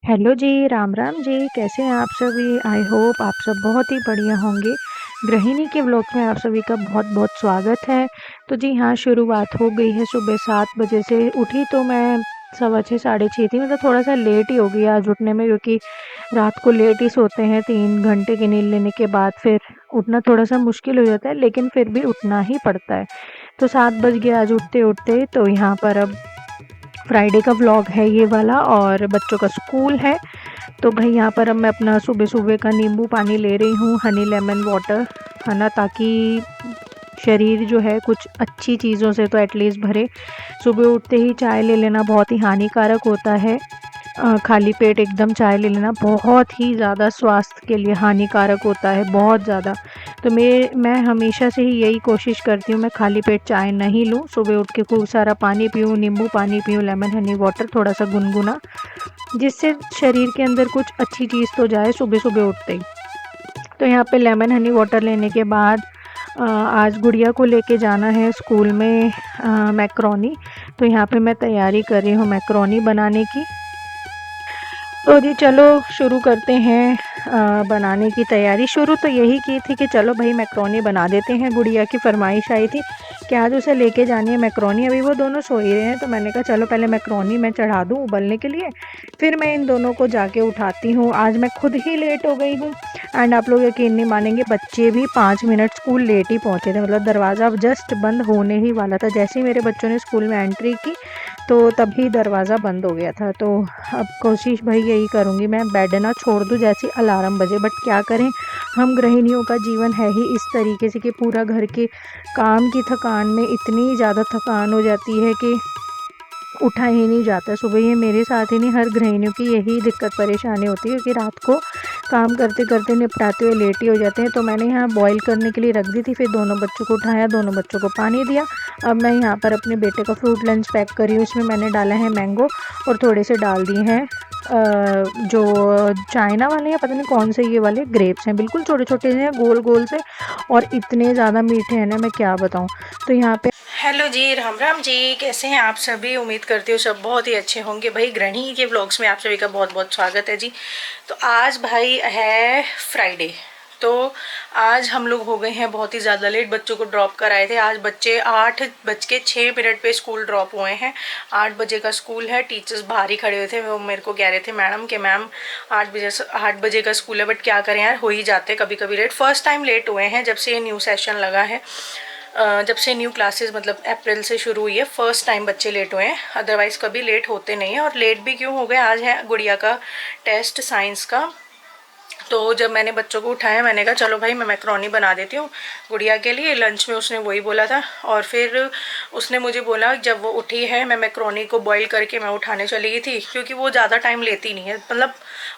Hello जी, राम राम जी, कैसे हैं आप सभी? आई होप आप सब बहुत ही बढ़िया होंगे। गृहिणी के व्लॉग में आप सभी का बहुत-बहुत स्वागत है। तो जी हाँ, शुरुआत हो गई है सुबह 7 बजे से। उठी तो मैं सवा 6 साढ़े 6 थी, मतलब थोड़ा-सा लेट ही हो गई आज उठने में, क्योंकि रात को लेट ही सोते हैं। 3 घंटे की नींद लेने के बाद फिर उठना थोड़ा-सा मुश्किल हो जाता है, लेकिन फिर भी उठना ही पड़ता है। तो 7 बज गए आज उठते-उठते। तो यहाँ पर अब फ्राइडे का व्लॉग है ये वाला, और बच्चों का स्कूल है। तो भाई यहाँ पर अब मैं अपना सुबह-सुबह का नींबू पानी ले रही हूँ, हनी लेमन वाटर, है ना? ताकि शरीर जो है कुछ अच्छी चीज़ों से तो एटलीस्ट भरे। सुबह उठते ही चाय ले लेना बहुत ही हानिकारक होता है। खाली पेट एकदम चाय ले लेना बहुत ही ज़्यादा स्वास्थ्य के लिए हानिकारक होता है, बहुत ज़्यादा। तो मैं हमेशा से ही यही कोशिश करती हूँ, मैं खाली पेट चाय नहीं लूँ। सुबह उठ के खूब सारा पानी पीऊँ, नींबू पानी पीऊँ, लेमन हनी वाटर थोड़ा-सा गुनगुना, जिससे शरीर के अंदर कुछ अच्छी चीज़ तो जाए सुबह-सुबह उठते ही। तो यहाँ पे लेमन हनी वाटर लेने के बाद आज गुड़िया को लेके जाना है स्कूल में मैकरोनी। तो यहाँ पे मैं तैयारी कर रही हूँ मैकरोनी बनाने की। तो जी चलो शुरू करते हैं बनाने की तैयारी। शुरू तो यही की थी कि चलो भाई मैकरोनी बना देते हैं, गुड़िया की फ़रमाइश आई थी कि आज उसे लेके जानी है मैकरोनी। अभी वो दोनों सो ही रहे हैं, तो मैंने कहा चलो पहले मैकरोनी मैं चढ़ा दूँ उबलने के लिए, फिर मैं इन दोनों को जाके उठाती हूँ। आज मैं खुद ही लेट हो गई हूँ, एंड आप लोग यकीन नहीं मानेंगे, बच्चे भी 5 मिनट स्कूल लेट ही पहुँचे थे। मतलब दरवाज़ा अब जस्ट बंद होने ही वाला था, जैसे ही मेरे बच्चों ने स्कूल में एंट्री की तो तभी दरवाज़ा बंद हो गया था। तो अब कोशिश भाई यही करूँगी मैं बेड ना छोड़ दूँ जैसे अलार्म बजे, बट क्या करें, हम गृहिणियों का जीवन है ही इस तरीके से कि पूरा घर के काम की थकान में इतनी ज़्यादा थकान हो जाती है कि उठा ही नहीं जाता सुबह। ये मेरे साथ ही नहीं, हर गृहिणियों की यही दिक्कत परेशानी होती है कि रात को काम करते करते निपटाते हुए लेट ही हो जाते हैं। तो मैंने यहाँ बॉईल करने के लिए रख दी थी, फिर दोनों बच्चों को उठाया, दोनों बच्चों को पानी दिया। अब मैं यहाँ पर अपने बेटे का फ्रूट लंच पैक कर रही हूँ। इसमें मैंने डाला है मैंगो, और थोड़े से डाल दिए हैं जो चाइना वाले हैं, पता नहीं कौन से ये वाले ग्रेप्स हैं, बिल्कुल छोटे छोटे से हैं, गोल गोल से, और इतने ज़्यादा मीठे हैं ना, मैं क्या बताऊँ। तो यहाँ पे हेलो जी, राम राम जी, कैसे हैं आप सभी? उम्मीद करती हूँ सब बहुत ही अच्छे होंगे। भाई गृहिणी के व्लॉग्स में आप सभी का बहुत बहुत स्वागत है जी। तो आज भाई है फ्राइडे, तो आज हम लोग हो गए हैं बहुत ही ज़्यादा लेट। बच्चों को ड्रॉप कराए थे आज, बच्चे 8:06 पे स्कूल ड्रॉप हुए हैं। 8 बजे का स्कूल है। टीचर्स बाहर ही खड़े हुए थे, वो मेरे को कह रहे थे मैडम कि मैम 8 बजे का स्कूल है, बट क्या करें यार, हो ही जाते कभी कभी लेट। फर्स्ट टाइम लेट हुए हैं जब से ये न्यू सेशन लगा है, जब से न्यू क्लासेस मतलब अप्रैल से शुरू हुई है, फर्स्ट टाइम बच्चे लेट हुए हैं। अदरवाइज़ कभी लेट होते नहीं हैं। और लेट भी क्यों हो गए, आज है गुड़िया का टेस्ट साइंस का। तो जब मैंने बच्चों को उठाया, मैंने कहा चलो भाई मैं मैकरोनी बना देती हूँ गुड़िया के लिए। लंच में उसने वही बोला था, और फिर उसने मुझे बोला, जब वो उठी है, मैं मैकरोनी को बॉईल करके मैं उठाने चली गई थी, क्योंकि वो ज़्यादा टाइम लेती नहीं है, मतलब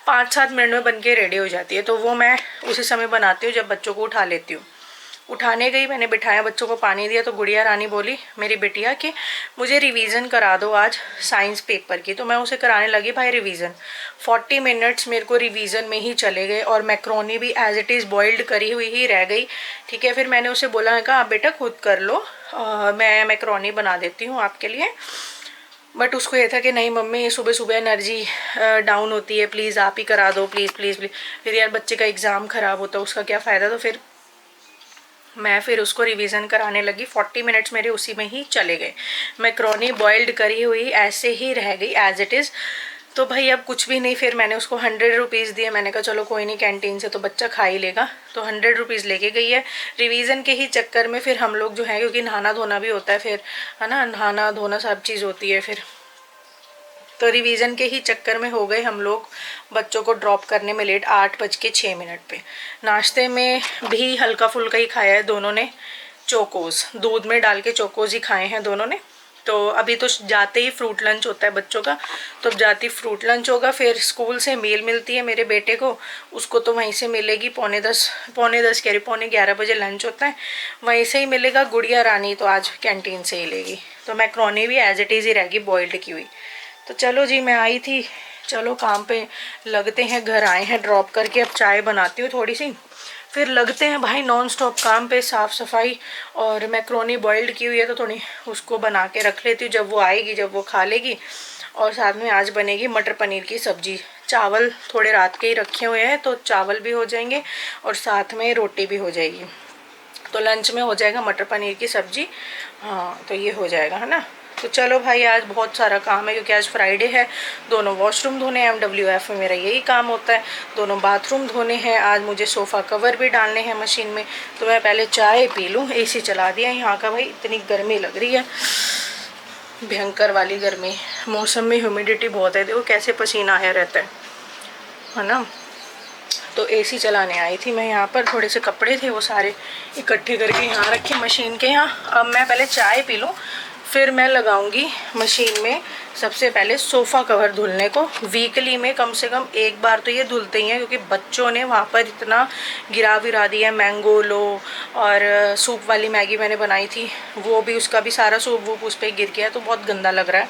5-7 मिनट में बन के रेडी हो जाती है। तो वो मैं उसी समय बनाती हूँ जब बच्चों को उठा लेती हूँ। उठाने गई, मैंने बिठाया, बच्चों को पानी दिया, तो गुड़िया रानी बोली मेरी बिटिया कि मुझे रिवीजन करा दो आज साइंस पेपर की। तो मैं उसे कराने लगी भाई रिवीजन। 40 मिनट्स मेरे को रिवीजन में ही चले गए, और मैक्रोनी भी एज इट इज़ बॉइल्ड करी हुई ही रह गई। ठीक है, फिर मैंने उसे बोला, कहा आप बेटा खुद कर लो, मैं मैक्रोनी बना देती हूँ आपके लिए। बट उसको ये था कि नहीं मम्मी, सुबह सुबह एनर्जी डाउन होती है, प्लीज़ आप ही करा दो, प्लीज़ प्लीज़ प्लीज़। फिर यार बच्चे का एग्ज़ाम ख़राब होता है, उसका क्या फ़ायदा। तो फिर उसको रिवीजन कराने लगी। 40 मिनट्स मेरे उसी में ही चले गए। मैक्रोनी बॉइल्ड करी हुई ऐसे ही रह गई एज इट इज़। तो भाई अब कुछ भी नहीं, फिर मैंने उसको 100 रुपीज़ दिए। मैंने कहा चलो कोई नहीं, कैंटीन से तो बच्चा खा ही लेगा। तो 100 रुपीज़ लेके गई है। रिवीजन के ही चक्कर में फिर हम लोग जो है, क्योंकि नहाना धोना भी होता है फिर, है ना, नहाना धोना सब चीज़ होती है फिर, तो रिवीजन के ही चक्कर में हो गए हम लोग बच्चों को ड्रॉप करने में लेट। 8:06 पे। नाश्ते में भी हल्का फुल्का ही खाया है दोनों ने। चोकोज दूध में डाल के चोकोज ही खाए हैं दोनों ने। तो अभी तो जाते ही फ्रूट लंच होता है बच्चों का, तो अब जाती फ्रूट लंच होगा। फिर स्कूल से मील मिलती है मेरे बेटे को, उसको तो वहीं से मिलेगी। पौने दस कह रही, पौने 11 बजे लंच होता है, वहीं से ही मिलेगा। गुड़िया रानी तो आज कैंटीन से ही लेगी। तो मैक्रोनी भी एज इट इज़ ही रहेगी बॉइल्ड की हुई। तो चलो जी, मैं आई थी, चलो काम पे लगते हैं। घर आए हैं ड्रॉप करके, अब चाय बनाती हूँ थोड़ी सी, फिर लगते हैं भाई नॉन स्टॉप काम पे, साफ़ सफाई। और मैक्रोनी बॉइल्ड की हुई है तो थोड़ी उसको बना के रख लेती हूँ, जब वो आएगी, जब वो खा लेगी। और साथ में आज बनेगी मटर पनीर की सब्जी। चावल थोड़े रात के ही रखे हुए हैं, तो चावल भी हो जाएंगे और साथ में रोटी भी हो जाएगी। तो लंच में हो जाएगा मटर पनीर की सब्ज़ी। हाँ, तो ये हो जाएगा, है ना। तो चलो भाई, आज बहुत सारा काम है क्योंकि आज फ्राइडे है। दोनों वॉशरूम धोने हैं, MWF में मेरा यही काम होता है। दोनों बाथरूम धोने हैं। आज मुझे सोफ़ा कवर भी डालने हैं मशीन में। तो मैं पहले चाय पी लूँ। AC चला दिया यहाँ का भाई, इतनी गर्मी लग रही है, भयंकर वाली गर्मी। मौसम में ह्यूमिडिटी बहुत है, देखो कैसे पसीना आया रहता है ना। तो AC चलाने आई थी मैं यहाँ पर। थोड़े से कपड़े थे वो सारे इकट्ठे करके यहाँ रखे मशीन के यहाँ। अब मैं पहले चाय पी लूँ, फिर मैं लगाऊंगी मशीन में सबसे पहले सोफ़ा कवर धुलने को। वीकली में कम से कम एक बार तो ये धुलते ही हैं, क्योंकि बच्चों ने वहाँ पर इतना गिरा विरा दिया। मैंगो लो और सूप वाली मैगी मैंने बनाई थी, वो भी, उसका भी सारा सूप वूप उस पर गिर गया, तो बहुत गंदा लग रहा है।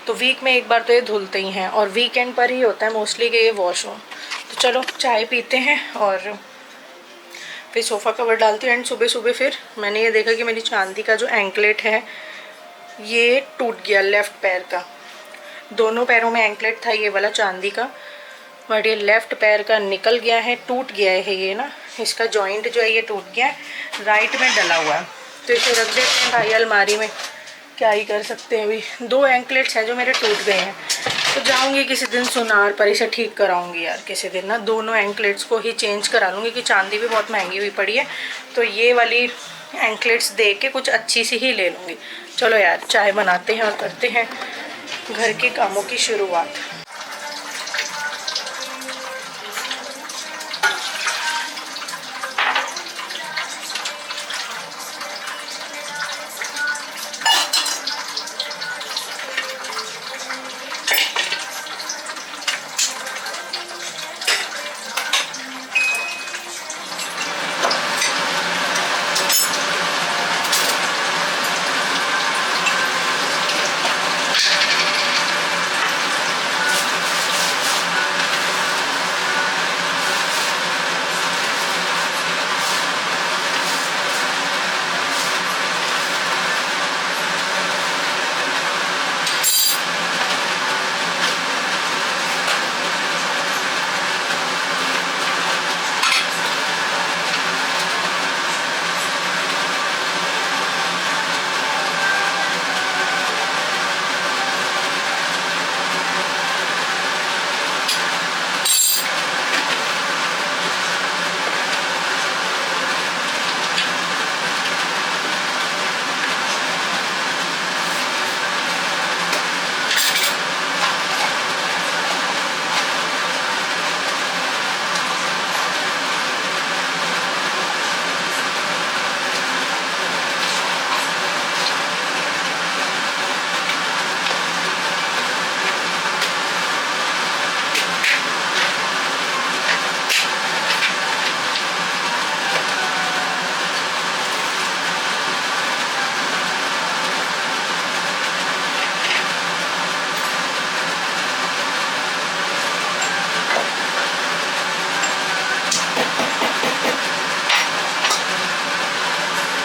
तो वीक में एक बार तो ये धुलते ही हैं, और वीकेंड पर ही होता है मोस्टली कि ये वॉश हो। तो चलो चाय पीते हैं और फिर सोफ़ा कवर डालती हूँ। एंड सुबह सुबह फिर मैंने ये देखा कि मेरी चांदी का जो एंकलेट है ये टूट गया, लेफ़्ट पैर का। दोनों पैरों में एंकलेट था ये वाला चांदी का, बट ये लेफ़्ट पैर का निकल गया है, टूट गया है ये ना। इसका जॉइंट जो है ये टूट गया है, राइट में डला हुआ है। तो इसे रख देते हैं भाई अलमारी में, क्या ही कर सकते हैं। अभी 2 एंकलेट्स हैं जो मेरे टूट गए हैं, तो जाऊंगी किसी दिन सुनार पर इसे ठीक कराऊंगी यार किसी दिन ना। दोनों एंकलेट्स को ही चेंज करा लूँगी, कि चांदी भी बहुत महंगी हुई पड़ी है। तो ये वाली एंकलेट्स दे के कुछ अच्छी सी ही ले लूँगी। चलो यार, चाय बनाते हैं और करते हैं घर के कामों की शुरुआत।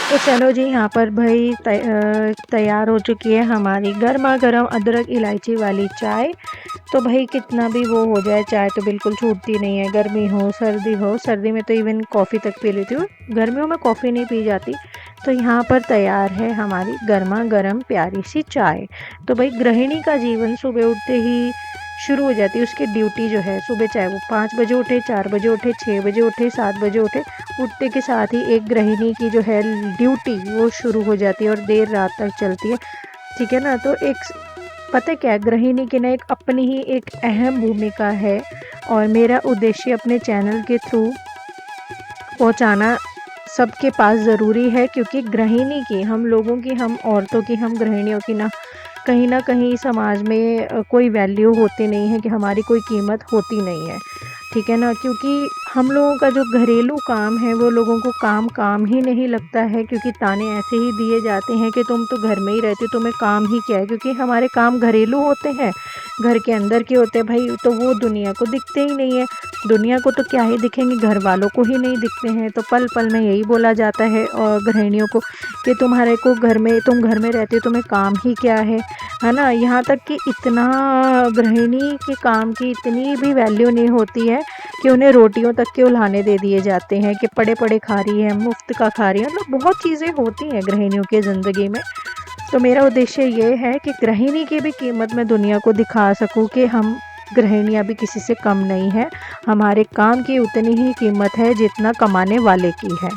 तो चलो जी, यहाँ पर भाई तैयार हो चुकी है हमारी गर्मा गर्म अदरक इलायची वाली चाय। तो भाई कितना भी वो हो जाए, चाय तो बिल्कुल छूटती नहीं है, गर्मी हो सर्दी हो। सर्दी में तो इवन कॉफ़ी तक पी लेती हूँ, गर्मियों में कॉफ़ी नहीं पी जाती। तो यहाँ पर तैयार है हमारी गर्मा गर्म प्यारी सी चाय। तो भाई गृहिणी का जीवन सुबह उठते ही शुरू हो जाती है। उसकी ड्यूटी जो है सुबह, चाहे वो 5 बजे उठे, 4 बजे उठे, 6 बजे उठे, 7 बजे उठे, उठते के साथ ही एक गृहिणी की जो है ड्यूटी वो शुरू हो जाती है और देर रात तक चलती है, ठीक है ना। तो एक पता क्या है, गृहिणी की ना एक अपनी ही एक अहम भूमिका है, और मेरा उद्देश्य अपने चैनल के थ्रू पहुंचाना सबके पास ज़रूरी है। क्योंकि गृहिणी की, हम लोगों की, हम औरतों की, हम गृहिणियों की ना कहीं समाज में कोई वैल्यू होती नहीं है, कि हमारी कोई कीमत होती नहीं है, ठीक है ना। क्योंकि हम लोगों का जो घरेलू काम है वो लोगों को काम ही नहीं लगता है, क्योंकि ताने ऐसे ही दिए जाते हैं कि तुम तो घर में ही रहते हो, तुम्हें काम ही क्या है। क्योंकि हमारे काम घरेलू होते हैं, घर के अंदर के होते हैं भाई, तो वो दुनिया को दिखते ही नहीं है। दुनिया को तो क्या ही दिखेंगे, घर वालों को ही नहीं दिखते हैं। तो पल पल में यही बोला जाता है और गृहिणियों को कि तुम घर में रहते हो, तुम्हें काम ही क्या है। है ना। यहाँ तक कि इतना गृहिणी के काम की इतनी भी वैल्यू नहीं होती है कि उन्हें रोटियों तक के उल्हाने दे दिए जाते हैं कि पड़े पड़े खा रही है, मुफ्त का खा रही है। मतलब बहुत चीज़ें होती हैं गृहिणियों की ज़िंदगी में। तो मेरा उद्देश्य ये है कि गृहिणी की भी कीमत मैं दुनिया को दिखा सकूं कि हम गृहिणियाँ भी किसी से कम नहीं है, हमारे काम की उतनी ही कीमत है जितना कमाने वाले की है।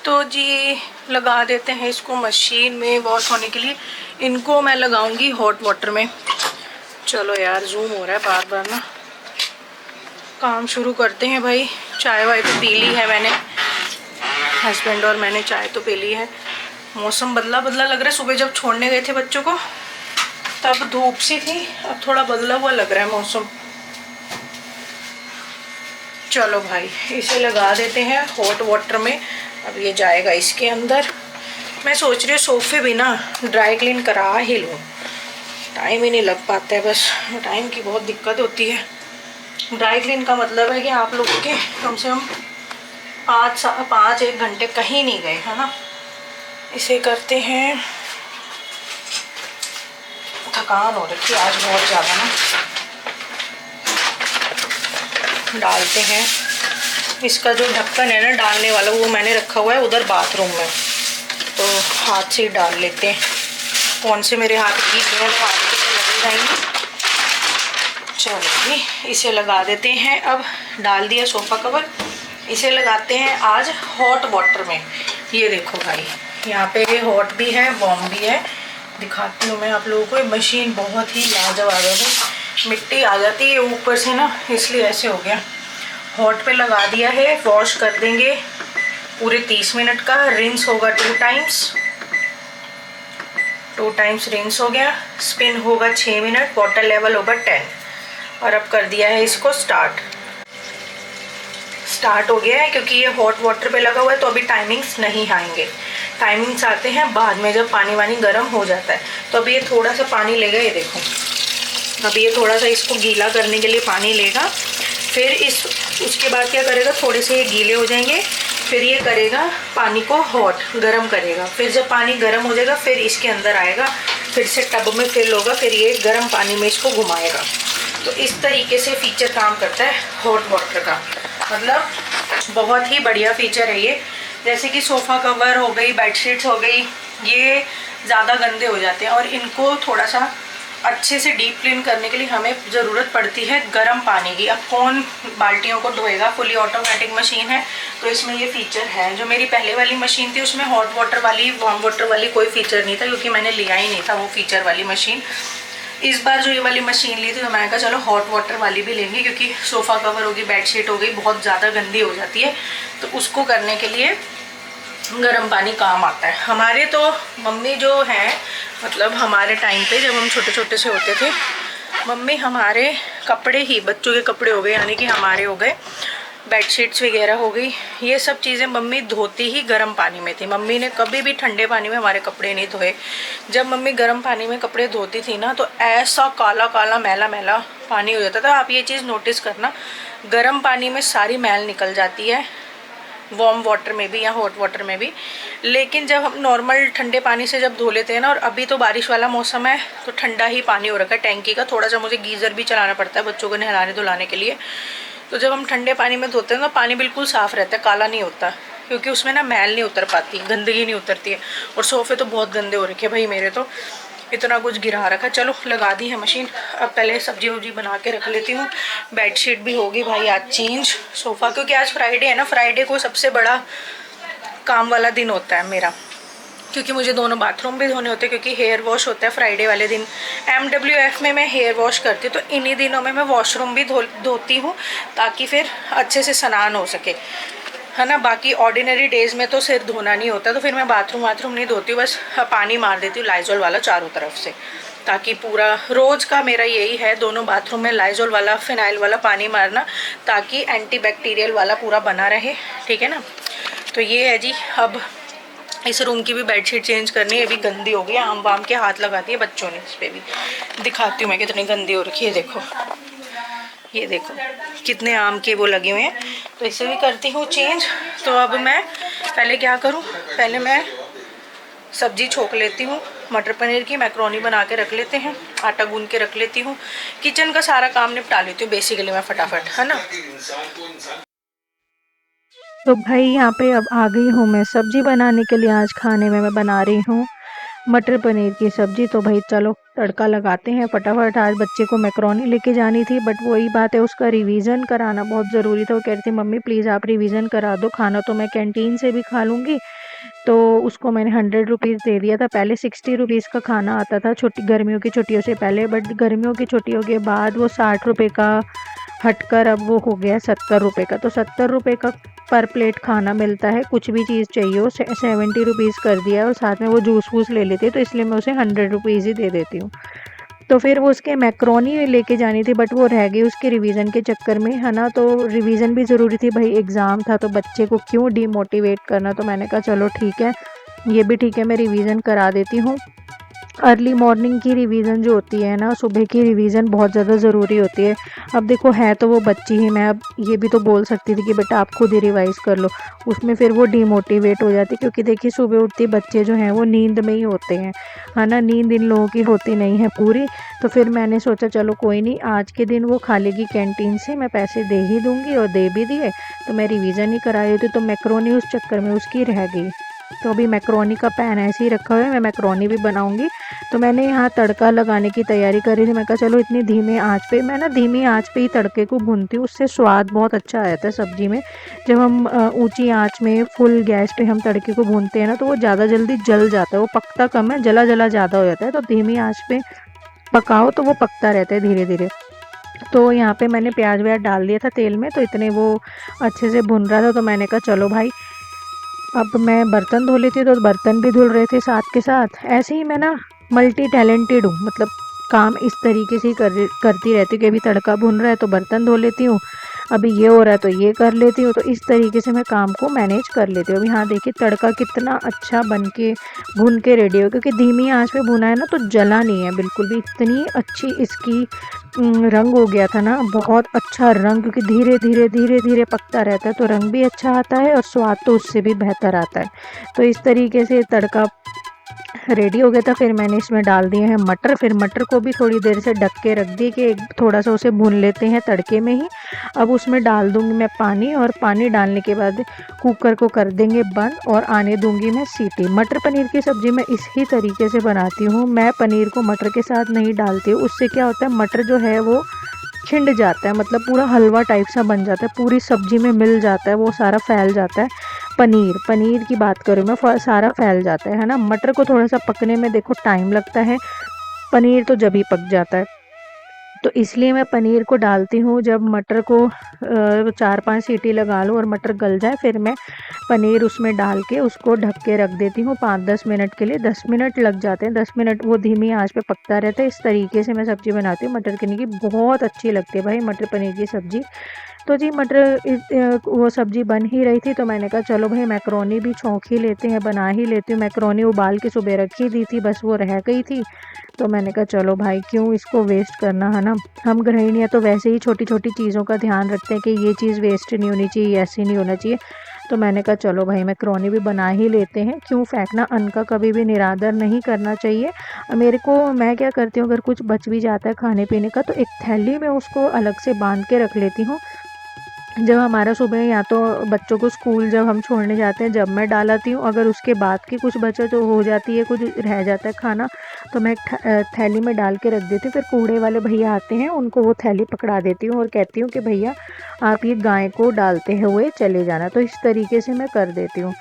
तो जी लगा देते हैं इसको मशीन में वॉश होने के लिए। इनको मैं लगाऊंगी हॉट वाटर में। चलो यार जूम हो रहा है बार बार ना। काम शुरू करते हैं भाई। चाय वाय तो पी ली है मैंने, हस्बैंड और मैंने चाय तो पी ली है। मौसम बदला बदला लग रहा है। सुबह जब छोड़ने गए थे बच्चों को तब धूप सी थी, अब थोड़ा बदला हुआ लग रहा है मौसम। चलो भाई इसे लगा देते हैं हॉट वाटर में। अब ये जाएगा इसके अंदर। मैं सोच रही हूँ सोफे भी ना ड्राई क्लीन करा ही लूँ, टाइम ही नहीं लग पाता है, बस टाइम की बहुत दिक्कत होती है। ड्राई क्लीन का मतलब है कि आप लोगों के कम से कम 5-1 घंटे कहीं नहीं गए, है ना। इसे करते हैं। थकान हो रखी है आज बहुत ज़्यादा ना। डालते हैं। इसका जो ढक्कन है ना डालने वाला वो मैंने रखा हुआ है उधर बाथरूम में, तो हाथ से ही डाल लेते हैं। कौन से मेरे हाथ की हाथ से लगे जाएंगे। चलो जी इसे लगा देते हैं। अब डाल दिया सोफ़ा कवर। इसे लगाते हैं आज हॉट वाटर में। ये देखो भाई यहाँ पे हॉट भी है वार्म भी है। दिखाती हूँ मैं आप लोगों को। ये मशीन बहुत ही लाजवाब है। मिट्टी आ जाती है ऊपर से ना, इसलिए ऐसे हो गया। हॉट पे लगा दिया है। वॉश कर देंगे पूरे 30 मिनट का। रिंस होगा 2 टाइम्स। 2 टाइम्स रिंस हो गया। स्पिन होगा 6 मिनट। वाटर लेवल होगा 10। और अब कर दिया है इसको स्टार्ट हो गया है क्योंकि ये हॉट वाटर पे लगा हुआ है, तो अभी टाइमिंग्स नहीं आएंगे। टाइमिंग्स आते हैं बाद में जब पानी वानी गर्म हो जाता है। तो अभी ये थोड़ा सा पानी लेगा, ये देखो अभी ये थोड़ा सा इसको गीला करने के लिए पानी लेगा। फिर उसके बाद क्या करेगा, थोड़े से ये गीले हो जाएंगे, फिर ये करेगा पानी को हॉट गर्म करेगा। फिर जब पानी गर्म हो जाएगा फिर इसके अंदर आएगा, फिर से टब में फिल होगा, फिर ये गर्म पानी में इसको घुमाएगा। तो इस तरीके से फीचर काम करता है हॉट वाटर का। मतलब बहुत ही बढ़िया फीचर है ये। जैसे कि सोफ़ा कवर हो गई, बेडशीट्स हो गई, ये ज़्यादा गंदे हो जाते हैं और इनको थोड़ा सा अच्छे से डीप क्लीन करने के लिए हमें ज़रूरत पड़ती है गर्म पानी की। अब कौन बाल्टियों को धोएगा। फुली ऑटोमेटिक मशीन है तो इसमें ये फीचर है। जो मेरी पहले वाली मशीन थी उसमें हॉट वाटर वाली वार्म वाटर वाली कोई फीचर नहीं था, क्योंकि मैंने लिया ही नहीं था वो फीचर वाली मशीन। इस बार जो ये वाली मशीन ली थी तो मैंने कहा चलो हॉट वाटर वाली भी लेंगे, क्योंकि सोफ़ा कवर होगी, बेडशीट हो गई, बहुत ज़्यादा गंदी हो जाती है, तो उसको करने के लिए गर्म पानी काम आता है। हमारे तो मम्मी जो हैं, मतलब हमारे टाइम पे जब हम छोटे छोटे से होते थे, मम्मी हमारे कपड़े ही, बच्चों के कपड़े हो गए यानी कि हमारे हो गए, बेडशीट्स वगैरह हो गई, ये सब चीज़ें मम्मी धोती ही गर्म पानी में थी। मम्मी ने कभी भी ठंडे पानी में हमारे कपड़े नहीं धोए। जब मम्मी गर्म पानी में कपड़े धोती थी ना तो ऐसा काला काला मैला मैला पानी हो जाता था। आप ये चीज़ नोटिस करना, गर्म पानी में सारी मैल निकल जाती है, वार्म वाटर में भी या हॉट वाटर में भी। लेकिन जब हम नॉर्मल ठंडे पानी से जब धो लेते हैं ना, और अभी तो बारिश वाला मौसम है तो ठंडा ही पानी हो रखा है टैंकी का। थोड़ा सा मुझे गीज़र भी चलाना पड़ता है बच्चों को नहलाने धुलाने के लिए। तो जब हम ठंडे पानी में धोते हैं तो पानी बिल्कुल साफ़ रहता है, काला नहीं होता, क्योंकि उसमें ना मैल नहीं उतर पाती, गंदगी नहीं उतरती है। और सोफ़े तो बहुत गंदे हो रखे भाई मेरे, तो इतना कुछ गिरा रखा। चलो लगा दी है मशीन। अब पहले सब्जी वब्जी बना के रख लेती हूँ। बेडशीट भी होगी भाई आज चेंज। सोफ़ा, क्योंकि आज फ्राइडे है ना, फ्राइडे को सबसे बड़ा काम वाला दिन होता है मेरा, क्योंकि मुझे दोनों बाथरूम भी धोने होते हैं, क्योंकि हेयर वॉश होता है फ्राइडे वाले दिन। MWF में मैं हेयर वॉश करती हूँ, तो इन्हीं दिनों में मैं वॉशरूम भी धोती हूँ, ताकि फिर अच्छे से स्नान हो सके, है ना। बाकी ऑर्डिनरी डेज़ में तो सिर धोना नहीं होता, तो फिर मैं बाथरूम नहीं धोती हूँ, बस पानी मार देती हूँ लाइजॉल वाला चारों तरफ से, ताकि पूरा रोज़ का मेरा यही है, दोनों बाथरूम में लाइजॉल वाला फिनाइल वाला पानी मारना, ताकि एंटीबैक्टीरियल वाला पूरा बना रहे, ठीक है ना। तो ये है जी। अब इस रूम की भी बेडशीट चेंज करनी है, ये भी गंदी हो गई, आम वाम के हाथ लगा दिए बच्चों ने इस पर भी। दिखाती हूँ मैं कितनी गंदी हो रखी है, देखो ये देखो कितने आम के वो लगे हुए हैं। तो इसे भी करती हूँ चेंज। तो अब मैं पहले क्या करूँ, पहले मैं सब्जी छोक लेती हूँ, मटर पनीर की मैक्रोनी बना के रख लेते हैं, आटा गूंद के रख लेती हूँ, किचन का सारा काम निपटा लेती हूँ बेसिकली मैं फटाफट, है ना। तो भाई यहाँ पे अब आ गई हूँ मैं सब्जी बनाने के लिए। आज खाने में मैं बना रही हूँ मटर पनीर की सब्जी। तो भाई चलो तड़का लगाते हैं फटाफट। आज बच्चे को मैक्रोनी लेके जानी थी, बट वही बात है, उसका रिवीजन कराना बहुत ज़रूरी था। वो कह रही थी मम्मी प्लीज़ आप रिवीजन करा दो, खाना तो मैं कैंटीन से भी खा लूँगी। तो उसको मैंने 100 रुपीज़ दे दिया था। पहले 60 रुपीज़ का खाना आता था छुट्टी, गर्मियों की छुट्टियों से पहले, बट गर्मियों की छुट्टियों के बाद वो 60 रुपये का हटकर अब वो हो गया 70 रुपये का। तो 70 रुपये का पर प्लेट खाना मिलता है, कुछ भी चीज़ चाहिए हो। 70 रुपीज़ कर दिया और साथ में वो जूस वूस ले लेती है, तो इसलिए मैं उसे 100 रुपीज़ ही दे देती हूँ। तो फिर वो उसके मैक्रोनी लेके जानी थी, बट वो रह गई उसके रिवीजन के चक्कर में, है ना। तो रिवीजन भी ज़रूरी थी भाई, एग्ज़ाम था तो बच्चे को क्यों डीमोटिवेट करना। तो मैंने कहा चलो ठीक है, ये भी ठीक है, मैं रिवीजन करा देती हूँ। अर्ली मॉर्निंग की रिवीजन जो होती है ना, सुबह की रिवीजन बहुत ज़्यादा ज़रूरी होती है। अब देखो है तो वो बच्ची ही, मैं अब ये भी तो बोल सकती थी कि बेटा आप खुद ही रिवाइज़ कर लो, उसमें फिर वो डीमोटिवेट हो जाती, क्योंकि देखिए सुबह उठते बच्चे जो हैं वो नींद में ही होते हैं, है ना। नींद इन लोगों की होती नहीं है पूरी। तो फिर मैंने सोचा चलो कोई नहीं, आज के दिन वो खा लेगी कैंटीन से, मैं पैसे दे ही दूँगी, और दे भी दिए तो मैं रिवीजन ही करा रही थी। तो मैक्रोनी उस चक्कर में उसकी रह गई। तो अभी मैक्रोनी का पैन ऐसे ही रखा हुआ है, मैं मैक्रोनी भी बनाऊंगी। तो मैंने यहाँ तड़का लगाने की तैयारी करी थी। मैं कहा चलो इतनी धीमे आंच पे, मैं ना धीमी आंच पे ही तड़के को भूनती हूँ, उससे स्वाद बहुत अच्छा आता है सब्जी में। जब हम ऊंची आंच में फुल गैस पे हम तड़के को भूनते हैं ना, तो वो ज़्यादा जल्दी जल जाता है, वो पकता कम है, जला जला ज़्यादा हो जाता है। तो धीमी आंच पे पकाओ तो वो पकता रहता है धीरे धीरे। तो यहाँ पे मैंने प्याज व्याज डाल दिया था तेल में, तो इतने वो अच्छे से भुन रहा था। तो मैंने कहा चलो भाई अब मैं बर्तन धो लेती, तो बर्तन भी धुल रहे थे साथ के साथ। ऐसे ही मैं ना मल्टी टैलेंटेड हूँ, मतलब काम इस तरीके से ही करती रहती हूँ कि अभी तड़का भुन रहा है तो बर्तन धो लेती हूँ, अभी ये हो रहा है तो ये कर लेती हूँ। तो इस तरीके से मैं काम को मैनेज कर लेती हूँ। अभी हाँ देखिए तड़का कितना अच्छा बन के भुन के रेडी हो, क्योंकि धीमी आंच पे भुना है ना, तो जला नहीं है बिल्कुल भी। इतनी अच्छी इसकी रंग हो गया था ना, बहुत अच्छा रंग, क्योंकि धीरे धीरे धीरे धीरे पकता रहता है तो रंग भी अच्छा आता है और स्वाद तो उससे भी बेहतर आता है। तो इस तरीके से तड़का रेडी हो गया था। फिर मैंने इसमें डाल दिए हैं मटर। फिर मटर को भी थोड़ी देर से ढक के रख दिए कि थोड़ा सा उसे भून लेते हैं तड़के में ही। अब उसमें डाल दूंगी मैं पानी, और पानी डालने के बाद कुकर को कर देंगे बंद और आने दूंगी मैं सीटी। मटर पनीर की सब्ज़ी मैं इसी तरीके से बनाती हूँ, मैं पनीर को मटर के साथ नहीं डालती हूँ। उससे क्या होता है, मटर जो है वो छिंड जाता है, मतलब पूरा हलवा टाइप सा बन जाता है, पूरी सब्जी में मिल जाता है, वो सारा फैल जाता है। पनीर पनीर की बात करूँ मैं, सारा फैल जाता है ना। मटर को थोड़ा सा पकने में देखो टाइम लगता है, पनीर तो जब ही पक जाता है। तो इसलिए मैं पनीर को डालती हूँ जब मटर को 4-5 सीटी लगा लूँ और मटर गल जाए, फिर मैं पनीर उसमें डाल के उसको ढक के रख देती हूँ 5-10 मिनट के लिए। 10 मिनट लग जाते हैं, 10 मिनट वो धीमी आंच पे पकता रहता है। इस तरीके से मैं सब्ज़ी बनाती हूँ मटर पनीर की, बहुत अच्छी लगती है भाई मटर पनीर की सब्ज़ी। तो जी वो सब्ज़ी बन ही रही थी, तो मैंने कहा चलो भाई मैक्रोनी भी छौंक ही लेते हैं, बना ही लेती हूँ। मैक्रोनी उबाल के सुबह रखी दी थी, बस वो रह गई थी। तो मैंने कहा चलो भाई क्यों इसको वेस्ट करना, है ना। हम गृहिणियाँ तो वैसे ही छोटी छोटी चीज़ों का ध्यान रखते हैं कि ये चीज़ वेस्ट नहीं होनी चाहिए, ऐसी नहीं होना चाहिए। तो मैंने कहा चलो भाई मैक्रोनी भी बना ही लेते हैं, क्यों फेंकना, अन्न का कभी भी निरादर नहीं करना चाहिए। मेरे को, मैं क्या करती हूँ, अगर कुछ बच भी जाता है खाने पीने का, तो एक थैली में उसको अलग से बांध के रख लेती हूँ। जब हमारा सुबह या तो बच्चों को स्कूल जब हम छोड़ने जाते हैं जब मैं डाल आती हूँ, अगर उसके बाद की कुछ बचत हो जाती है, कुछ रह जाता है खाना, तो मैं थैली में डाल के रख देती हूँ। फिर कूड़े वाले भैया आते हैं, उनको वो थैली पकड़ा देती हूँ और कहती हूँ कि भैया आप ये गाय को डालते हुए चले जाना। तो इस तरीके से मैं कर देती हूँ।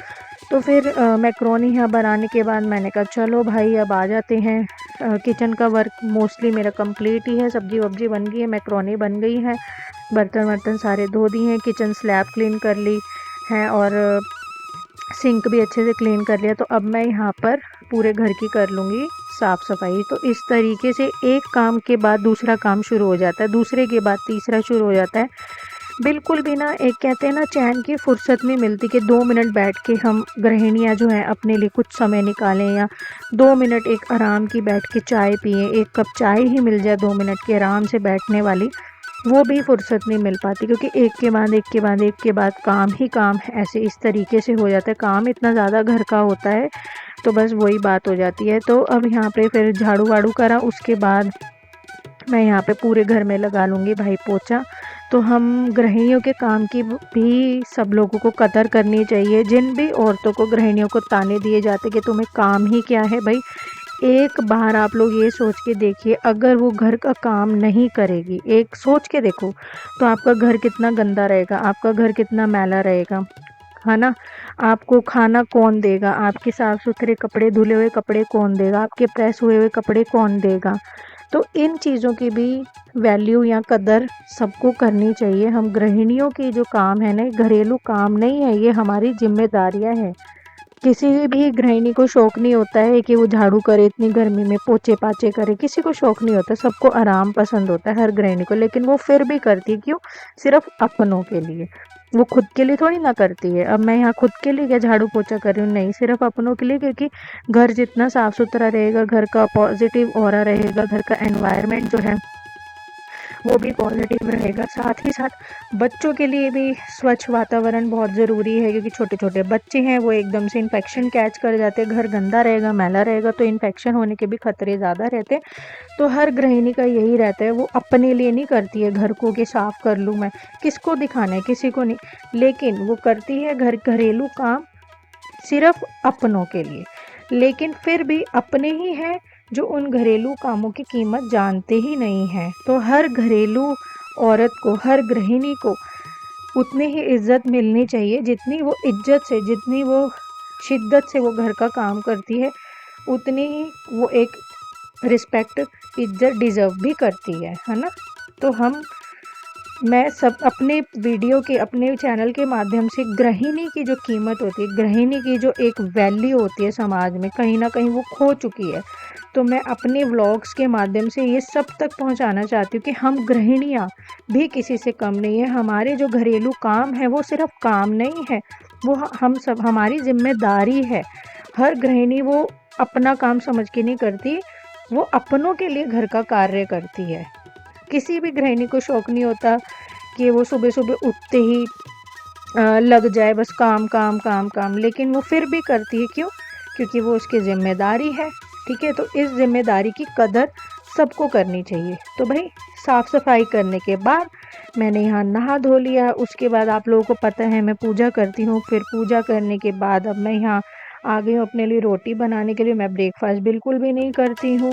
तो फिर मैक्रोनी यहाँ बनाने के बाद मैंने कहा चलो भाई अब आ जाते हैं। किचन का वर्क मोस्टली मेरा कंप्लीट ही है, सब्जी वब्जी बन गई है, मैक्रोनी बन गई है, बर्तन वर्तन सारे धो दिए हैं, किचन स्लैब क्लीन कर ली है और सिंक भी अच्छे से क्लीन कर लिया। तो अब मैं यहाँ पर पूरे घर की कर लूँगी साफ़ सफाई। तो इस तरीके से एक काम के बाद दूसरा काम शुरू हो जाता है, दूसरे के बाद तीसरा शुरू हो जाता है। बिल्कुल भी ना, एक कहते हैं ना चैन की फुर्सत नहीं मिलती कि 2 मिनट बैठ के हम गृहिणियाँ जो हैं अपने लिए कुछ समय निकालें, या 2 मिनट एक आराम की बैठ के चाय पिएं, एक कप चाय ही मिल जाए 2 मिनट की आराम से बैठने वाली। वो भी फुर्सत नहीं मिल पाती, क्योंकि एक के बाद एक के बाद एक के बाद काम ही काम ऐसे इस तरीके से हो जाता है, काम इतना ज़्यादा घर का होता है। तो बस वही बात हो जाती है। तो अब यहाँ पे फिर झाड़ू वाड़ू करा, उसके बाद मैं यहाँ पे पूरे घर में लगा लूँगी भाई पोछा। तो हम गृहिणियों के काम की भी सब लोगों को कदर करनी चाहिए। जिन भी औरतों को, गृहिणियों को ताने दिए जाते कि तुम्हें काम ही क्या है भाई, एक बार आप लोग ये सोच के देखिए, अगर वो घर का काम नहीं करेगी, एक सोच के देखो, तो आपका घर कितना गंदा रहेगा, आपका घर कितना मैला रहेगा, है ना। आपको खाना कौन देगा, आपके साफ सुथरे कपड़े, धुले हुए कपड़े कौन देगा, आपके प्रेस हुए हुए कपड़े कौन देगा। तो इन चीज़ों की भी वैल्यू या कदर सबको करनी चाहिए। हम गृहिणियों की जो काम है ना, घरेलू काम नहीं है, ये हमारी जिम्मेदारियां हैं। किसी भी गृहिणी को शौक नहीं होता है कि वो झाड़ू करे, इतनी गर्मी में पोछे पाचे करे, किसी को शौक नहीं होता। सबको आराम पसंद होता है हर गृहिणी को, लेकिन वो फिर भी करती है। क्यों? सिर्फ अपनों के लिए। वो खुद के लिए थोड़ी ना करती है। अब मैं यहाँ खुद के लिए क्या झाड़ू पोछा कर रही हूँ? नहीं, सिर्फ अपनों के लिए, क्योंकि घर जितना साफ सुथरा रहेगा, घर का पॉजिटिव ऑरा रहेगा, घर का एनवायरनमेंट जो है वो भी पॉजिटिव रहेगा। साथ ही साथ बच्चों के लिए भी स्वच्छ वातावरण बहुत ज़रूरी है, क्योंकि छोटे छोटे बच्चे हैं, वो एकदम से इन्फेक्शन कैच कर जाते हैं। घर गंदा रहेगा, मैला रहेगा, तो इन्फेक्शन होने के भी खतरे ज़्यादा रहते हैं। तो हर गृहिणी का यही रहता है, वो अपने लिए नहीं करती है घर को कि साफ़ कर लूँ मैं, किसको दिखाना है, किसी को नहीं। लेकिन वो करती है घरेलू काम सिर्फ अपनों के लिए। लेकिन फिर भी अपने ही हैं जो उन घरेलू कामों की कीमत जानते ही नहीं हैं। तो हर घरेलू औरत को, हर गृहिणी को उतनी ही इज्जत मिलनी चाहिए, जितनी वो इज्जत से, जितनी वो शिद्दत से वो घर का काम करती है, उतनी ही वो एक रिस्पेक्ट, इज्जत डिज़र्व भी करती है ना। तो मैं सब अपने वीडियो के, अपने चैनल के माध्यम से गृहिणी की जो कीमत होती है, गृहिणी की जो एक वैल्यू होती है समाज में, कहीं ना कहीं वो खो चुकी है। तो मैं अपने व्लॉग्स के माध्यम से ये सब तक पहुंचाना चाहती हूँ कि हम गृहिणियाँ भी किसी से कम नहीं है। हमारे जो घरेलू काम है वो सिर्फ काम नहीं है, वो हम सब, हमारी जिम्मेदारी है। हर गृहिणी वो अपना काम समझ के नहीं करती, वो अपनों के लिए घर का कार्य करती है। किसी भी गृहिणी को शौक नहीं होता कि वो सुबह सुबह उठते ही लग जाए बस काम काम काम काम, लेकिन वो फिर भी करती है। क्यों? क्योंकि वो उसकी जिम्मेदारी है। ठीक है, तो इस जिम्मेदारी की कदर सबको करनी चाहिए। तो भाई साफ़ सफाई करने के बाद मैंने यहाँ नहा धो लिया। उसके बाद आप लोगों को पता है मैं पूजा करती हूँ। फिर पूजा करने के बाद अब मैं यहाँ आ गई हूँ अपने लिए रोटी बनाने के लिए। मैं ब्रेकफास्ट बिल्कुल भी नहीं करती हूँ,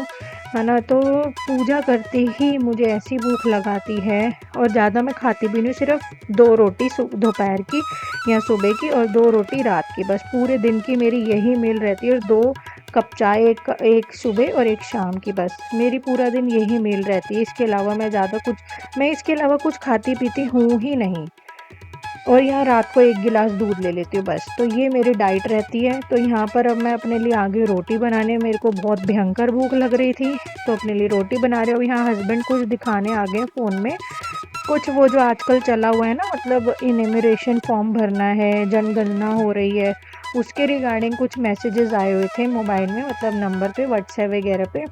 है ना। तो पूजा करते ही मुझे ऐसी भूख लगाती है, और ज़्यादा मैं खाती भी नहीं, सिर्फ 2 रोटी दोपहर की या सुबह की, और 2 रोटी रात की, बस पूरे दिन की मेरी यही मील रहती है। और 2 कप चाय, एक सुबह और एक शाम की, बस मेरी पूरा दिन यही मील रहती है। इसके अलावा मैं इसके अलावा कुछ खाती पीती हूँ ही नहीं। और यहाँ रात को 1 गिलास दूध ले लेती हूँ बस। तो ये मेरी डाइट रहती है। तो यहाँ पर अब मैं अपने लिए आ गई रोटी बनाने। मेरे को बहुत भयंकर भूख लग रही थी, तो अपने लिए रोटी बना रही हूँ। यहाँ हस्बैंड कुछ दिखाने आ गए फ़ोन में, कुछ वो जो आजकल चला हुआ है ना, मतलब इनैमरेशन फॉर्म भरना है, जनगणना हो रही है, उसके रिगार्डिंग कुछ मैसेजेस आए हुए थे मोबाइल में, मतलब नंबर पे, व्हाट्सएप वगैरह पे,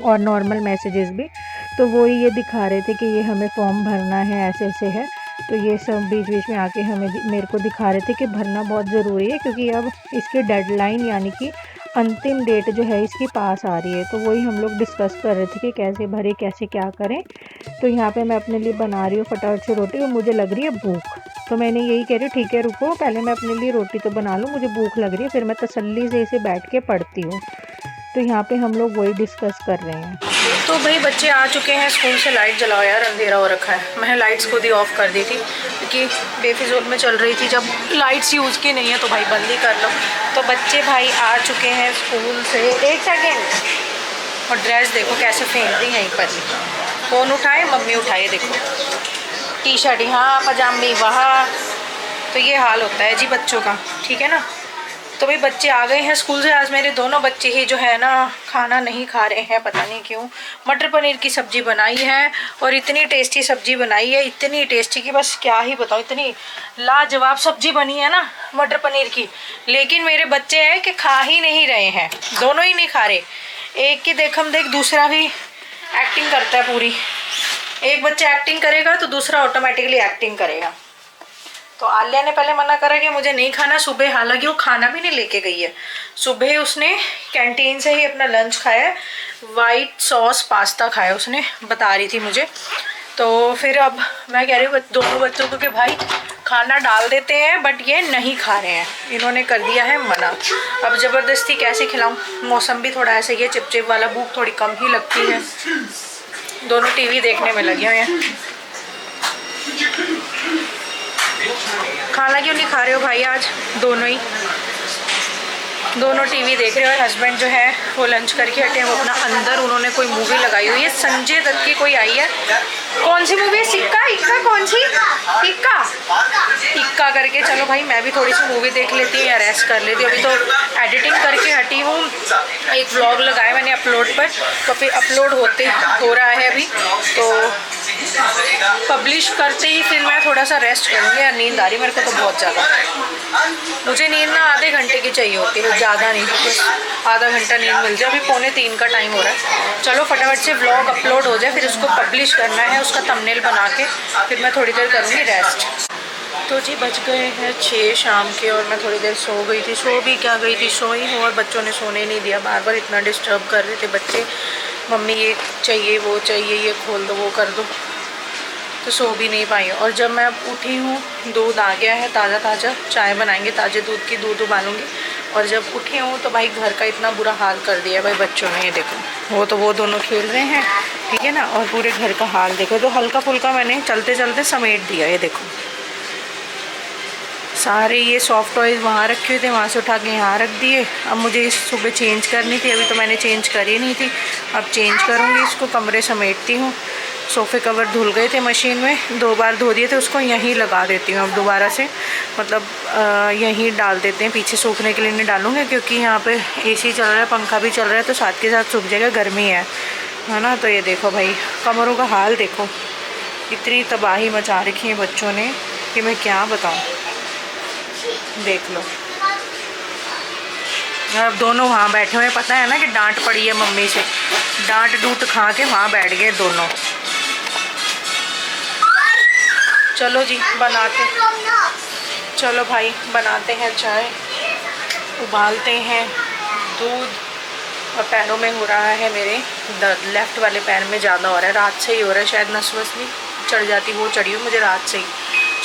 और नॉर्मल मैसेजेस भी। तो वो ही ये दिखा रहे थे कि ये हमें फॉर्म भरना है, ऐसे ऐसे है। तो ये सब बीच बीच में आके मेरे को दिखा रहे थे कि भरना बहुत ज़रूरी है, क्योंकि अब इसकी डेडलाइन यानी कि अंतिम डेट जो है इसकी पास आ रही है। तो वही हम लोग डिस्कस कर रहे थे कि कैसे भरें, कैसे क्या करें। तो यहाँ पे मैं अपने लिए बना रही हूँ फटाफट से रोटी, और मुझे लग रही है भूख। तो मैंने यही कह रही हूँ, ठीक है रुको, पहले मैं अपने लिए रोटी तो बना लूँ, मुझे भूख लग रही है, फिर मैं तसल्ली से इसे बैठ के पढ़ती हूँ। तो यहाँ पे हम लोग वही डिस्कस कर रहे हैं। तो भाई बच्चे आ चुके हैं स्कूल से। लाइट जलाओ यार, अंधेरा हो रखा है। मैंने लाइट्स खुद ही ऑफ़ कर दी थी, क्योंकि बेफिजूल में चल रही थी। जब लाइट्स यूज़ की नहीं है तो भाई बंद ही कर लो। तो बच्चे भाई आ चुके हैं स्कूल से। 1 सेकेंड। और ड्रेस देखो कैसे फेंक दी यहीं पर ही। फ़ोन उठाए, मम्मी उठाए, देखो टी शर्ट यहाँ, पजामी वहाँ। तो ये हाल होता है जी बच्चों का, ठीक है ना। तो भाई बच्चे आ गए हैं स्कूल से। आज मेरे दोनों बच्चे ही जो है ना खाना नहीं खा रहे हैं, पता नहीं क्यों। मटर पनीर की सब्ज़ी बनाई है, और इतनी टेस्टी सब्ज़ी बनाई है, इतनी टेस्टी कि बस क्या ही बताऊँ। इतनी लाजवाब सब्ज़ी बनी है ना मटर पनीर की। लेकिन मेरे बच्चे हैं कि खा ही नहीं रहे हैं, दोनों ही नहीं खा रहे। एक की देखम देख दूसरा भी एक्टिंग करता है पूरी। एक बच्चा एक्टिंग करेगा तो दूसरा ऑटोमेटिकली एक्टिंग करेगा। तो आलिया ने पहले मना करा कि मुझे नहीं खाना सुबह, हालांकि वो खाना भी नहीं लेके गई है। सुबह उसने कैंटीन से ही अपना लंच खाया, वाइट सॉस पास्ता खाया उसने, बता रही थी मुझे। तो फिर अब मैं कह रही हूँ दोनों बच्चों को कि भाई खाना डाल देते हैं, बट ये नहीं खा रहे हैं, इन्होंने कर दिया है मना। अब ज़बरदस्ती कैसे खिलाऊं, मौसम भी थोड़ा ऐसा ही है चिपचिप वाला, भूख थोड़ी कम ही लगती है। दोनों टीवी देखने में लगे हुए हैं। खाना क्यों नहीं खा रहे हो भाई आज? दोनों टीवी देख रहे हो। और हस्बैंड जो है वो लंच करके हटे, वो अपना अंदर उन्होंने कोई मूवी लगाई हुई है, संजय दत्त की कोई आई है। कौन सी मूवी है? सिक्का इक्का? कौन सी? इक्का इक्का करके। चलो भाई मैं भी थोड़ी सी मूवी देख लेती हूँ या रेस्ट कर लेती हूँ। अभी तो एडिटिंग करके हटी हूँ, एक व्लॉग लगाया मैंने अपलोड पर, तो फिर अपलोड हो रहा है अभी, तो पब्लिश करते ही फिर मैं थोड़ा सा रेस्ट करूँगी। यार नींद आ रही मेरे को तो बहुत ज़्यादा। मुझे नींद ना आधे घंटे की चाहिए होती है, ज़्यादा नहीं, बस आधा घंटा नींद मिल जाए। अभी 2:45 का टाइम हो रहा है। चलो फटाफट से व्लॉग अपलोड हो जाए, फिर उसको पब्लिश करना है, उसका थंबनेल बना के फिर मैं थोड़ी देर करूँगी रेस्ट। तो जी बज गए हैं 6 शाम के, और मैं थोड़ी देर सो गई थी। सो भी क्या गई थी, सोई हूँ, और बच्चों ने सोने नहीं दिया, बार बार इतना डिस्टर्ब कर रहे थे बच्चे, मम्मी ये चाहिए वो चाहिए, ये खोल दो वो कर दो, तो सो भी नहीं पाई। और जब मैं उठी हूँ दूध आ गया है ताज़ा, चाय बनाएंगे ताज़े दूध की, दूध उबालूँगी। और जब उठी हूँ तो भाई घर का इतना बुरा हाल कर दिया है भाई बच्चों ने। ये देखो वो दोनों खेल रहे हैं, ठीक है ना, और पूरे घर का हाल देखो। तो हल्का फुल्का मैंने चलते चलते समेट दिया, ये देखो सारे ये सॉफ्ट टॉयज़ वहाँ रखे हुए थे, वहाँ से उठा के यहाँ रख दिए। अब मुझे इस सुबह चेंज करनी थी, अभी तो मैंने चेंज करी नहीं थी, अब चेंज करूँगी इसको। कमरे समेटती हूँ। सोफ़े कवर धुल गए थे मशीन में, 2 बार धो दिए थे, उसको यहीं लगा देती हूँ अब दोबारा से, मतलब यहीं डाल देते हैं, पीछे सूखने के लिए नहीं डालूँगी, क्योंकि यहाँ पे एसी चल रहा है, पंखा भी चल रहा है, तो साथ के साथ सूख जाएगा, गर्मी है ना। तो ये देखो भाई कमरों का हाल देखो, इतनी तबाही मचा रखी है बच्चों ने कि मैं क्या बताऊँ। देख लो, अब दोनों वहाँ बैठे हुए, पता है ना कि डांट पड़ी है मम्मी से, डांट डूट खा के वहाँ बैठ गए दोनों। चलो जी चलो भाई बनाते हैं चाय, उबालते हैं दूध। और पैरों में हो रहा है मेरे दर्द, लेफ़्ट वाले पैर में ज़्यादा हो रहा है, रात से ही हो रहा है, शायद नस वस भी चढ़ जाती, वो चढ़ी हो मुझे रात से ही।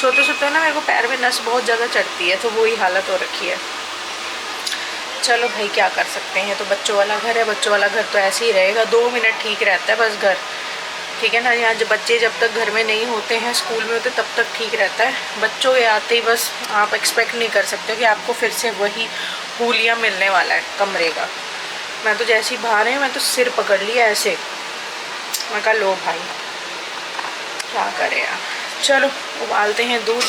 सोते सोते ना मेरे को पैर में नस बहुत ज़्यादा चढ़ती है, तो वही हालत हो रखी है। चलो भाई क्या कर सकते हैं, तो बच्चों वाला घर है, बच्चों वाला घर तो ऐसे ही रहेगा, 2 मिनट ठीक रहता है बस घर, ठीक है ना। यहाँ बच्चे जब तक घर में नहीं होते हैं, स्कूल में होते, तब तक ठीक रहता है। बच्चों के आते ही बस आप एक्सपेक्ट नहीं कर सकते कि आपको फिर से वही हुलिया मिलने वाला है कमरे का। मैं तो जैसे ही बाहर है, मैं तो सिर पकड़ लिया ऐसे, मैं कहा लो भाई क्या करें यार। चलो उबालते हैं दूध,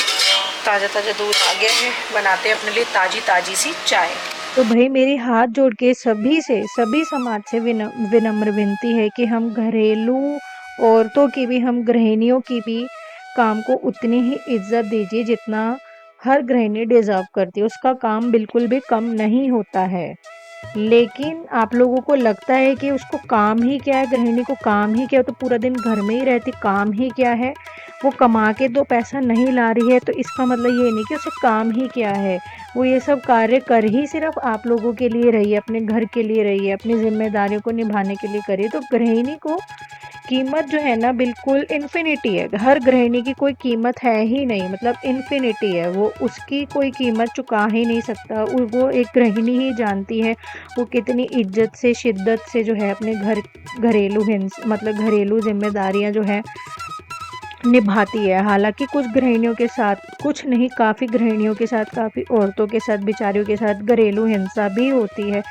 ताज़ा दूध आ गया है, बनाते हैं अपने लिए ताज़ी सी चाय। तो भाई मेरी हाथ जोड़ के सभी समाज से विनम्र विनती है कि हम घरेलू औरतों की भी, हम गृहिणियों की भी काम को उतनी ही इज्जत दीजिए जितना हर गृहिणी डिजर्व करती है। उसका काम बिल्कुल भी कम नहीं होता है, लेकिन आप लोगों को लगता है कि उसको काम ही क्या है, गृहिणी को काम ही क्या है, तो पूरा दिन घर में ही रहती, काम ही क्या है, वो कमा के 2 पैसा नहीं ला रही है, तो इसका मतलब ये नहीं कि उसे काम ही क्या है। वो ये सब कार्य कर ही सिर्फ आप लोगों के लिए रही है, अपने घर के लिए रही है, अपनी जिम्मेदारियों को निभाने के लिए करिए। तो गृहिणी को कीमत जो है ना बिल्कुल इन्फिनिटी है, हर गृहिणी की कोई कीमत है ही नहीं, मतलब इन्फिनिटी है, वो उसकी कोई कीमत चुका ही नहीं सकता। वो एक गृहिणी ही जानती है वो कितनी इज्जत से, शिद्दत से जो है अपने घरेलू हिंस मतलब घरेलू जिम्मेदारियां जो है निभाती है। हालांकि कुछ गृहिणियों के साथ, कुछ नहीं, काफ़ी गृहिणियों के साथ, काफ़ी औरतों के साथ, बेचारियों के साथ घरेलू हिंसा भी होती है,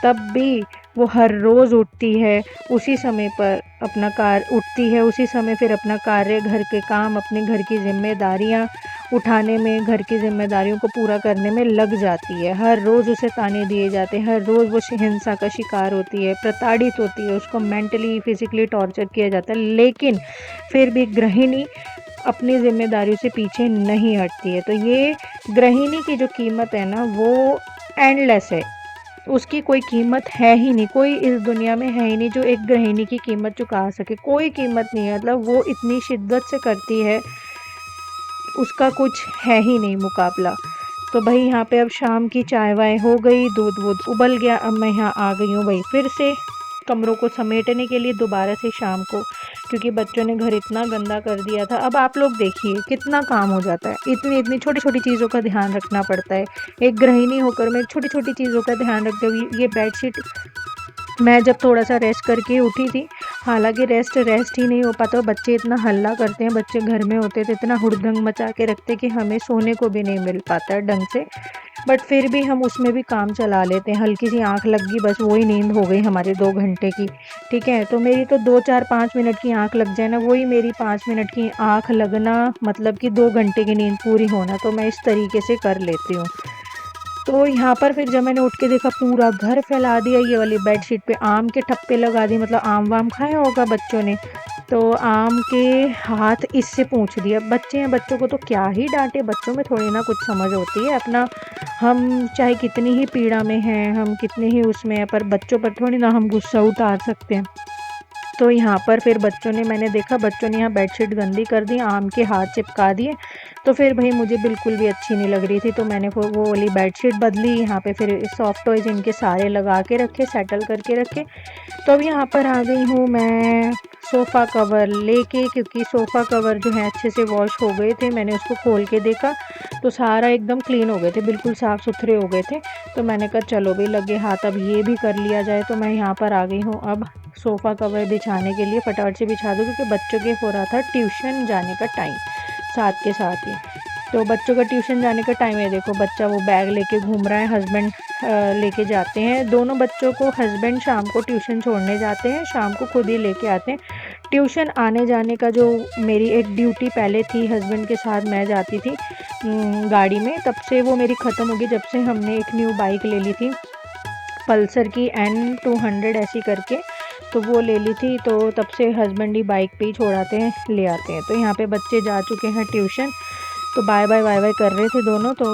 तब भी वो हर रोज़ उठती है, उसी समय पर अपना कार्य उठती है, उसी समय फिर अपना कार्य, घर के काम, अपने घर की जिम्मेदारियां उठाने में, घर की जिम्मेदारियों को पूरा करने में लग जाती है। हर रोज़ उसे ताने दिए जाते हैं, हर रोज़ वो हिंसा का शिकार होती है, प्रताड़ित होती है, उसको मेंटली फिजिकली टॉर्चर किया जाता है, लेकिन फिर भी गृहिणी अपनी जिम्मेदारियों से पीछे नहीं हटती है। तो ये गृहिणी की जो कीमत है ना वो एंडलेस है, उसकी कोई कीमत है ही नहीं, कोई इस दुनिया में है ही नहीं जो एक गृहिणी की कीमत चुका सके, कोई कीमत नहीं है। मतलब वो इतनी शिद्दत से करती है, उसका कुछ है ही नहीं मुकाबला। तो भाई यहाँ पे अब शाम की चाय वाय हो गई, दूध वूध उबल गया। अब मैं यहाँ आ गई हूँ भाई फिर से कमरों को समेटने के लिए दोबारा से शाम को, क्योंकि बच्चों ने घर इतना गंदा कर दिया था। अब आप लोग देखिए कितना काम हो जाता है, इतनी इतनी छोटी छोटी चीज़ों का ध्यान रखना पड़ता है। एक गृहिणी होकर मैं छोटी छोटी चीज़ों का ध्यान रखती हूँ। ये बेडशीट मैं जब थोड़ा-सा रेस्ट करके उठी थी, हालाँकि रेस्ट ही नहीं हो पाता, बच्चे इतना हल्ला करते हैं, बच्चे घर में होते तो इतना हुड़दंग मचा के रखते हैं कि हमें सोने को भी नहीं मिल पाता है ढंग से। बट फिर भी हम उसमें भी काम चला लेते हैं, हल्की-सी आँख लग गई बस वही नींद हो गई हमारी 2 घंटे की, ठीक है? तो मेरी तो 2, 4, 5 मिनट की आँख लग जाए ना, वही मेरी 5 मिनट की आँख लगना मतलब कि 2 घंटे की नींद पूरी होना, तो मैं इस तरीके से कर लेती हूँ। तो यहाँ पर फिर जब मैंने उठ के देखा पूरा घर फैला दिया, ये वाली बेडशीट पे आम के ठप्पे लगा दिए, मतलब आम वाम खाया होगा बच्चों ने, तो आम के हाथ इससे पूछ दिया। बच्चे हैं, बच्चों को तो क्या ही डांटे, बच्चों में थोड़ी ना कुछ समझ होती है अपना। हम चाहे कितनी ही पीड़ा में हैं, हम कितने ही उसमें हैं, पर बच्चों पर थोड़ी ना हम गुस्सा उतार सकते हैं। तो यहाँ पर फिर बच्चों ने, मैंने देखा बच्चों ने यहाँ बेडशीट गंदी कर दी, आम के हाथ चिपका दिए। तो फिर भाई मुझे बिल्कुल भी अच्छी नहीं लग रही थी, तो मैंने वो वाली बेडशीट बदली। यहाँ पे फिर सॉफ्ट टॉयज इनके सारे लगा के रखे, सेटल करके रखे। तो अब यहाँ पर आ गई हूँ मैं सोफ़ा कवर लेके, क्योंकि सोफ़ा कवर जो है अच्छे से वॉश हो गए थे। मैंने उसको खोल के देखा तो सारा एकदम क्लीन हो गए थे, बिल्कुल साफ़ सुथरे हो गए थे। तो मैंने कहा चलो भाई लगे हाथ अब ये भी कर लिया जाए। तो मैं यहाँ पर आ गई हूँ अब सोफ़ा कवर बिछाने के लिए, फटाफट से बिछा दूँ क्योंकि बच्चों के हो रहा था ट्यूशन जाने का टाइम साथ के साथ ही। तो बच्चों का ट्यूशन जाने का टाइम है, देखो बच्चा वो बैग लेके घूम रहा है, हस्बैंड लेके जाते हैं दोनों बच्चों को। हस्बैंड शाम को ट्यूशन छोड़ने जाते हैं, शाम को खुद ही लेके आते हैं। ट्यूशन आने जाने का जो मेरी एक ड्यूटी पहले थी, हस्बैंड के साथ मैं जाती थी गाड़ी में, तब से वो मेरी ख़त्म हो गई जब से हमने एक न्यू बाइक ले ली थी पल्सर की N200 ऐसी करके, तो वो ले ली थी। तो तब से हस्बैंड ही बाइक पे ही छोड़ाते हैं, ले आते हैं। तो यहाँ पे बच्चे जा चुके हैं ट्यूशन, तो बाय बाय कर रहे थे दोनों। तो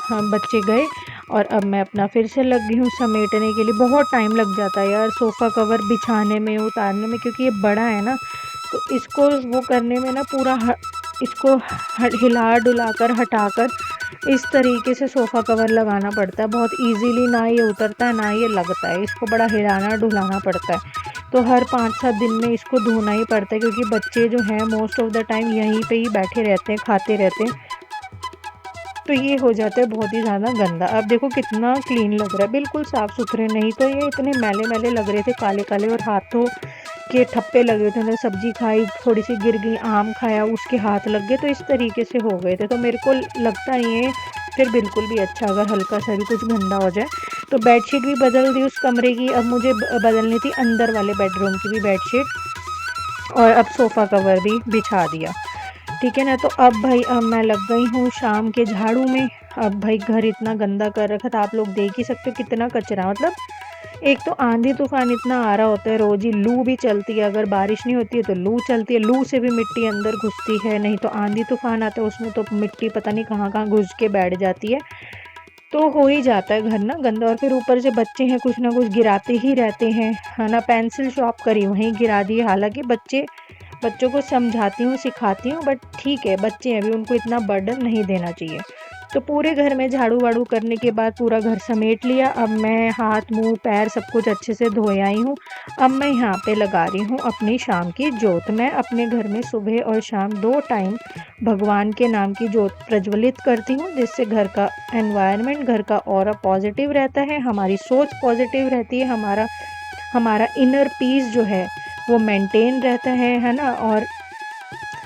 हम बच्चे गए और अब मैं अपना फिर से लग गई हूँ समेटने के लिए। बहुत टाइम लग जाता है यार सोफ़ा कवर बिछाने में, उतारने में, क्योंकि ये बड़ा है ना, तो इसको वो करने में ना पूरा इसको हिला डुला कर हटा कर इस तरीके से सोफ़ा कवर लगाना पड़ता है। बहुत इजीली ना ये उतरता है ना ये लगता है, इसको बड़ा हिलाना डुलाना पड़ता है। तो हर 5-7 दिन में इसको धोना ही पड़ता है, क्योंकि बच्चे जो हैं मोस्ट ऑफ़ द टाइम यहीं पे ही बैठे रहते हैं, खाते रहते हैं। तो ये हो जाता है बहुत ही ज़्यादा गंदा। अब देखो कितना क्लीन लग रहा है, बिल्कुल साफ़ सुथरे, नहीं तो ये इतने मैले-मैले लग रहे थे, काले-काले, और हाथों के ठप्पे लगे हुए थे। मैंने सब्ज़ी खाई, थोड़ी सी गिर गई, आम खाया, उसके हाथ लग गए, तो इस तरीके से हो गए थे। तो मेरे को लगता नहीं है फिर बिल्कुल भी अच्छा अगर हल्का सा भी कुछ गंदा हो जाए। तो बेडशीट भी बदल दी उस कमरे की, अब मुझे बदलनी थी अंदर वाले बेडरूम की भी बेडशीट, और अब सोफ़ा कवर भी बिछा दिया, ठीक है ना। तो अब भाई अब मैं लग गई हूँ शाम के झाड़ू में। अब भाई घर इतना गंदा कर रखा था, आप लोग देख ही सकते हो कितना कचरा। मतलब एक तो आंधी तूफान इतना आ रहा होता है, रोज ही लू भी चलती है, अगर बारिश नहीं होती है तो लू चलती है, लू से भी मिट्टी अंदर घुसती है, नहीं तो आंधी तूफान आता है उसमें तो मिट्टी पता नहीं कहाँ कहाँ घुस के बैठ जाती है। तो हो ही जाता है घर ना गंदा, और फिर ऊपर से बच्चे हैं कुछ ना कुछ गिराते ही रहते हैं, है ना। पेंसिल शॉर्प करी वहीं गिरा दी। हालांकि बच्चों को समझाती हूँ, सिखाती हूँ, बट ठीक है बच्चे हैं अभी, उनको इतना बर्डन नहीं देना चाहिए। तो पूरे घर में झाड़ू वाड़ू करने के बाद पूरा घर समेट लिया। अब मैं हाथ मुंह पैर सब कुछ अच्छे से धोए आई हूँ। अब मैं यहाँ पे लगा रही हूँ अपनी शाम की जोत। मैं अपने घर में सुबह और शाम 2 टाइम भगवान के नाम की जोत प्रज्वलित करती हूँ, जिससे घर का एनवायरनमेंट, घर का ऑरा पॉजिटिव रहता है, हमारी सोच पॉजिटिव रहती है, हमारा इनर पीस जो है वो मेंटेन रहता है ना। और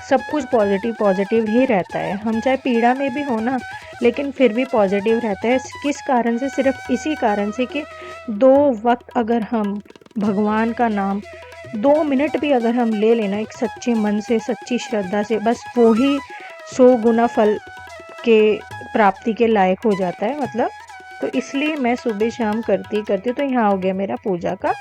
सब कुछ पॉजिटिव ही रहता है। हम चाहे पीड़ा में भी हो ना, लेकिन फिर भी पॉजिटिव रहता है। किस कारण से? सिर्फ इसी कारण से कि 2 वक्त अगर हम भगवान का नाम 2 मिनट भी अगर हम ले लेना एक सच्चे मन से, सच्ची श्रद्धा से, बस वो ही 100 गुना फल के प्राप्ति के लायक हो जाता है। मतलब तो इसलिए मैं सुबह शाम करती हूँ। तो यहाँ हो गया मेरा पूजा का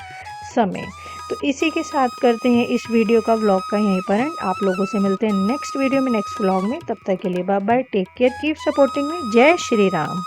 समय। तो इसी के साथ करते हैं इस वीडियो का व्लॉग का यहीं पर एंड। आप लोगों से मिलते हैं नेक्स्ट वीडियो में, नेक्स्ट व्लॉग में। तब तक के लिए bye bye, take care, keep supporting me. जय श्री राम।